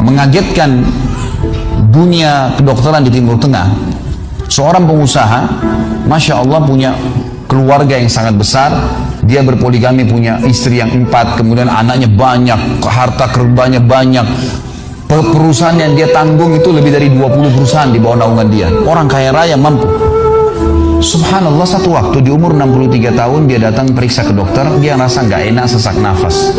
mengagetkan dunia kedokteran di Timur Tengah. Seorang pengusaha, Masya Allah, punya keluarga yang sangat besar. Dia berpoligami, punya istri yang 4, kemudian anaknya banyak, harta kerbanya banyak. Perusahaan yang dia tanggung itu lebih dari 20 perusahaan di bawah naungan dia. Orang kaya raya, mampu. Subhanallah, satu waktu di umur 63 tahun dia datang periksa ke dokter. Dia rasa nggak enak, sesak nafas.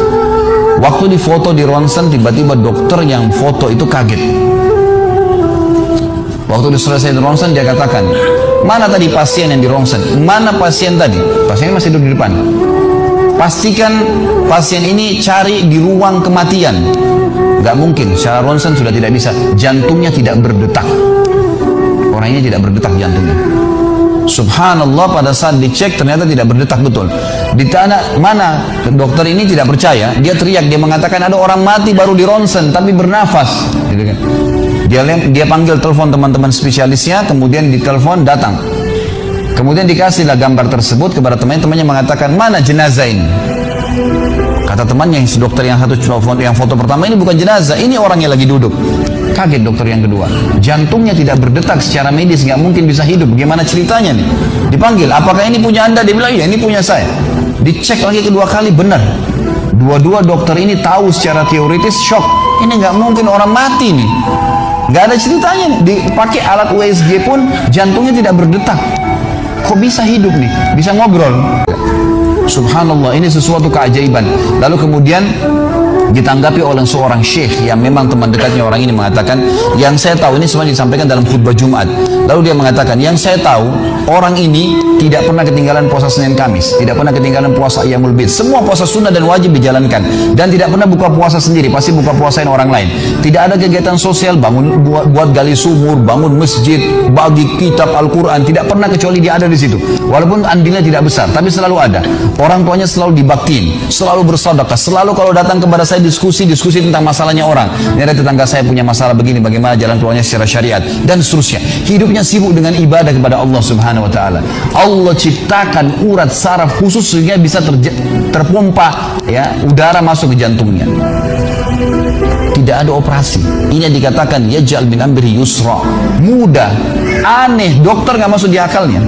Waktu difoto di ronsen, tiba-tiba dokter yang foto itu kaget. Waktu selesai di ronsen, dia katakan, mana tadi pasien yang di ronsen? Mana pasien tadi? Pasien masih duduk di depan. Pastikan pasien ini cari di ruang kematian. Gak mungkin, secara ronsen sudah tidak bisa. Jantungnya tidak berdetak. Orangnya tidak berdetak jantungnya. Subhanallah, pada saat dicek ternyata tidak berdetak betul. Ditanya, mana? Dokter ini tidak percaya. Dia teriak, dia mengatakan ada orang mati baru di ronsen tapi bernafas. Gitu kan. Dia panggil telepon teman-teman spesialisnya, kemudian ditelepon datang. Kemudian dikasihlah gambar tersebut kepada temannya mengatakan, mana jenazah ini? Kata temannya, yang dokter yang foto pertama, ini bukan jenazah, ini orang yang lagi duduk. Kaget dokter yang kedua, jantungnya tidak berdetak secara medis, nggak mungkin bisa hidup. Gimana ceritanya nih? Dipanggil, apakah ini punya Anda? Dia bilang, iya ini punya saya. Dicek lagi kedua kali, benar. Dua-dua dokter ini tahu secara teoritis, shock. Ini nggak mungkin orang mati nih. Nggak ada ceritanya nih. Dipakai alat USG pun jantungnya tidak berdetak. Kok bisa hidup nih? Bisa ngobrol. Subhanallah, ini sesuatu keajaiban. Lalu kemudian ditanggapi oleh seorang syekh yang memang teman dekatnya orang ini, mengatakan, yang saya tahu, ini semua disampaikan dalam khutbah Jumat. Lalu dia mengatakan, yang saya tahu, orang ini tidak pernah ketinggalan puasa Senin Kamis, tidak pernah ketinggalan puasa Ayyamul Bid. Semua puasa sunnah dan wajib dijalankan, dan tidak pernah buka puasa sendiri, pasti buka puasain orang lain. Tidak ada kegiatan sosial, buat gali sumur, bangun masjid, bagi kitab Al-Quran, tidak pernah kecuali dia ada di situ. Walaupun andilnya tidak besar, tapi selalu ada. Orang tuanya selalu dibaktiin, selalu bersedekah, selalu kalau datang kepada saya diskusi tentang masalahnya orang. Ini ada tetangga saya punya masalah begini, bagaimana jalan keluarnya secara syariat, dan seterusnya. Hidupnya sibuk dengan ibadah kepada Allah Subhanahu wa Ta'ala. Allah ciptakan urat saraf khusus sehingga bisa terpompa ya udara masuk ke jantungnya. Tidak ada operasi. Ini yang dikatakan yaj'al min amri yusra, mudah, aneh, dokter nggak masuk di akalnya.